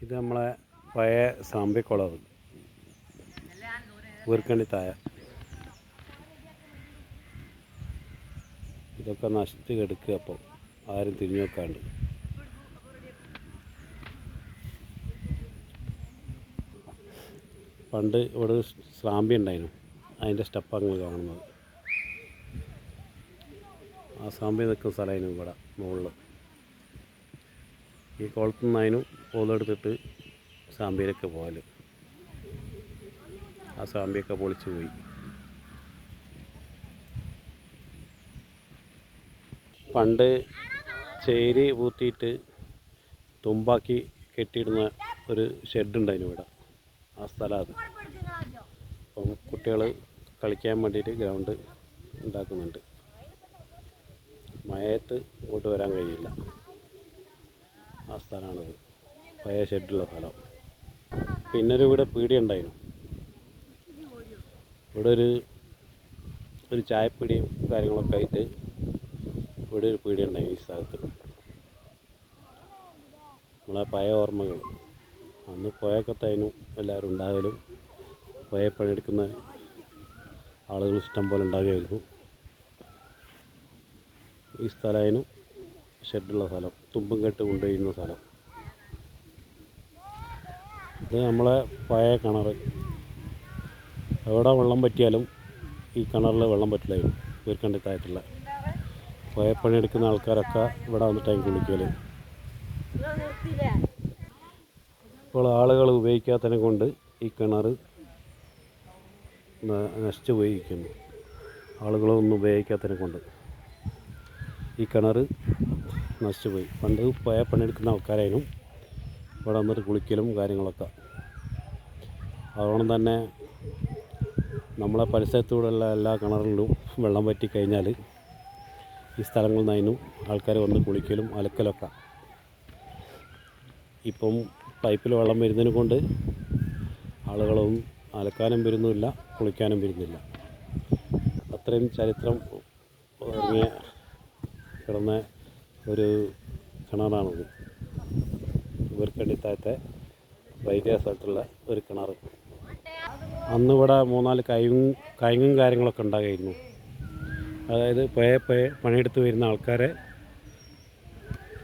ഇത് നമ്മളെ പഴയ സാമ്പിക്കുളവ് വീർക്കണ്ടി താഴെ. ഇതൊക്കെ നശിച്ച് കിടക്കുക. അപ്പോൾ ആരും തിരിഞ്ഞു നോക്കാണ്ട്. പണ്ട് ഇവിടെ സ്രാമ്പി ഉണ്ടായിരുന്നു, അതിൻ്റെ സ്റ്റെപ്പാണ് കാണുന്നത്. ആ സ്രാമ്പി നിൽക്കുന്ന സ്ഥലമായിരുന്നു ഇവിടെ മുകളിൽ. ഈ കുളത്തു നിന്നതിനും പോലെടുത്തിട്ട് സ്രാമ്പിയിലൊക്കെ പോകൽ. ആ സ്രാമ്പിയൊക്കെ പൊളിച്ചു പോയി. പണ്ട് ചേരി പൂത്തിയിട്ട് തുമ്പാക്കി കെട്ടിയിടുന്ന ഒരു ഷെഡുണ്ടായിരുന്നു ഇവിടെ. ആ സ്ഥലം അത്. അപ്പം കുട്ടികൾ കളിക്കാൻ വേണ്ടിയിട്ട് ഗ്രൗണ്ട് ഉണ്ടാക്കുന്നുണ്ട്. മഴയത്ത് ഇങ്ങോട്ട് വരാൻ കഴിയില്ല. ആ സ്ഥലമാണത്, പഴയ ഷെഡുള്ള സ്ഥലം. പിന്നൊരു ഇവിടെ പീടിക ഉണ്ടായിരുന്നു. ഇവിടെ ഒരു ചായപ്പീടിയും കാര്യങ്ങളൊക്കെ ആയിട്ട് ഇവിടെ ഒരു പീടിക ഉണ്ടായിരുന്നു ഈ സ്ഥലത്ത്. നമ്മളെ പഴയ ഓർമ്മകൾ. അന്ന് പുഴക്കത്തായിരുന്നു എല്ലാവരും ഉണ്ടാകലും. പുഴ പണിയെടുക്കുന്ന ആളുകൾ ഇഷ്ടം പോലെ ഉണ്ടാകുമായിരുന്നു. ഈ സ്ഥലമായിരുന്നു ഷെഡുള്ള സ്ഥലം, തുമ്പും കെട്ട് കൊണ്ടുപോയിരുന്ന സ്ഥലം. ഇത് നമ്മളെ പഴയ കിണർ. എവിടെ വെള്ളം പറ്റിയാലും ഈ കിണറിൽ വെള്ളം പറ്റില്ലായിരുന്നു. വീർക്കണ്ടി താഴത്തുള്ള പുഴ പണിയെടുക്കുന്ന ആൾക്കാരൊക്കെ ഇവിടെ വന്നിട്ടാണ് കുളിക്കൽ. ഇപ്പോൾ ആളുകൾ ഉപയോഗിക്കാത്തതിനെ കൊണ്ട് ഈ കിണർ നശിച്ചു പോയിരിക്കുന്നു. ആളുകളൊന്നും ഉപയോഗിക്കാത്തതിനെ കൊണ്ട് ഈ കിണർ നശിച്ചു പോയി. പണ്ട് പുഴ പണിയെടുക്കുന്ന ആൾക്കാരായിരുന്നു ഇവിടെ വന്നിട്ട് കുളിക്കലും കാര്യങ്ങളൊക്കെ. അതുകൊണ്ട് തന്നെ നമ്മളെ പരിസരത്തൂടെയുള്ള എല്ലാ കിണറിലും വെള്ളം പറ്റിക്കഴിഞ്ഞാൽ ഈ സ്ഥലങ്ങളിൽ നിന്നും ആൾക്കാർ വന്ന് കുളിക്കലും അലക്കലൊക്കെ. ഇപ്പം പൈപ്പിൽ വെള്ളം വരുന്നതിനെ കൊണ്ട് ആളുകളൊന്നും അലക്കാനും വരുന്നില്ല, കുളിക്കാനും വരുന്നില്ല. അത്രയും ചരിത്രം ഇറങ്ങിയ കിടന്ന ഒരു കിണറാണത്. വീർക്കണ്ടി താഴത്തെ വൈദ്യ സ്ഥലത്തുള്ള ഒരു കിണർ. അന്നിവിടെ 3-4 കയങ്ങും കാര്യങ്ങളൊക്കെ ഉണ്ടാകുമായിരുന്നു. അതായത് പണിയെടുത്ത് വരുന്ന ആൾക്കാരെ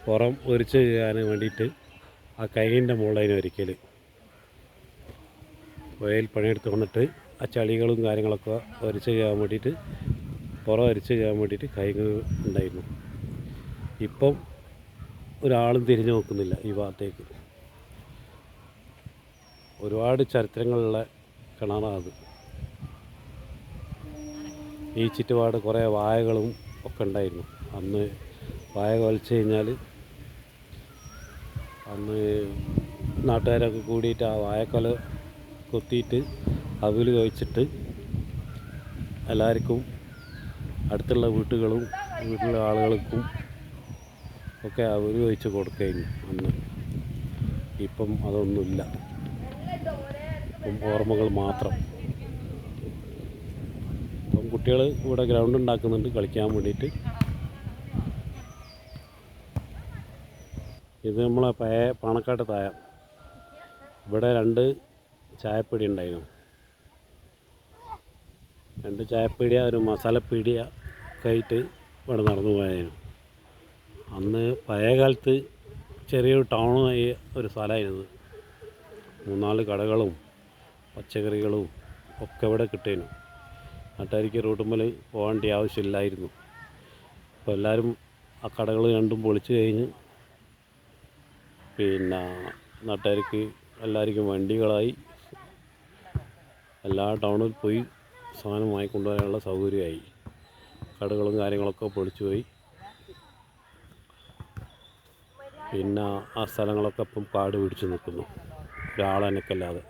പുറം ഒരിച്ച് ചെയ്യാൻ വേണ്ടിയിട്ട് ആ കൈകിൻ്റെ മുകളിലായിരുന്നു ഒരിക്കൽ. പുഴയിൽ പണിയെടുത്ത് കൊണ്ടിട്ട് ആ ചളികളും കാര്യങ്ങളൊക്കെ ഒരിച്ച് ചെയ്യാൻ വേണ്ടിയിട്ട്, പുറം ഒരിച്ച് ചെയ്യാൻ വേണ്ടിയിട്ട് കൈങ്ങ് ഉണ്ടായിരുന്നു. ഇപ്പം ഒരാളും തിരിഞ്ഞു നോക്കുന്നില്ല ഈ ഭാഗത്തേക്ക്. ഒരുപാട് ചരിത്രങ്ങളുള്ള കിണറാണ്. ഈ ചുറ്റുപാട് കുറേ വാഴകളും ഒക്കെ ഉണ്ടായിരുന്നു. അന്ന് വാഴ കൊലച്ച് കഴിഞ്ഞാൽ അന്ന് നാട്ടുകാരൊക്കെ കൂടിയിട്ട് ആ വാഴക്കൊല കൊത്തിയിട്ട് അവിൽ കഴിച്ചിട്ട് എല്ലാവർക്കും അടുത്തുള്ള വീട്ടിലെ ആളുകൾക്കും ഒക്കെ അവിൽ കഴിച്ച് കൊടുക്കുകയായിരുന്നു അന്ന്. ഇപ്പം അതൊന്നുമില്ല. ഇപ്പം ഓർമ്മകൾ മാത്രം. ഇപ്പം കുട്ടികൾ ഇവിടെ ഗ്രൗണ്ട് ഉണ്ടാക്കുന്നുണ്ട് കളിക്കാൻ വേണ്ടിയിട്ട്. ഇത് നമ്മളെ പഴയ പാണക്കാട്ട് താഴെ. ഇവിടെ 2 ചായപ്പീടിക ഉണ്ടായിരുന്നു. 2 ചായപ്പീടിക, ഒരു മസാലപ്പീടിക ഒക്കെ ആയിട്ട് ഇവിടെ നടന്നു പോയായിരുന്നു. അന്ന് പഴയ കാലത്ത് ചെറിയൊരു ടൗണായി ഒരു സ്ഥലമായിരുന്നു. 3-4 കടകളും പച്ചക്കറികളും ഒക്കെ ഇവിടെ കിട്ടിയിരുന്നു. നാട്ടുകാർക്ക് റോട്ടുമ്മൽ പോകേണ്ട ആവശ്യമില്ലായിരുന്നു. അപ്പോൾ എല്ലാവരും ആ കടകൾ രണ്ടും പൊളിച്ച് കഴിഞ്ഞ് പിന്നെ നാട്ടുകാർക്ക് എല്ലാവർക്കും വണ്ടികളായി. എല്ലാ ടൗണിൽ പോയി സാധനം വാങ്ങിക്കൊണ്ടുവരാനുള്ള സൗകര്യമായി. കടകളും കാര്യങ്ങളൊക്കെ പൊളിച്ചു പോയി. പിന്നെ ആ സ്ഥലങ്ങളൊക്കെ ഇപ്പം കാട് പിടിച്ച് നിൽക്കുന്നു, ഒരാളനക്കല്ലാതെ.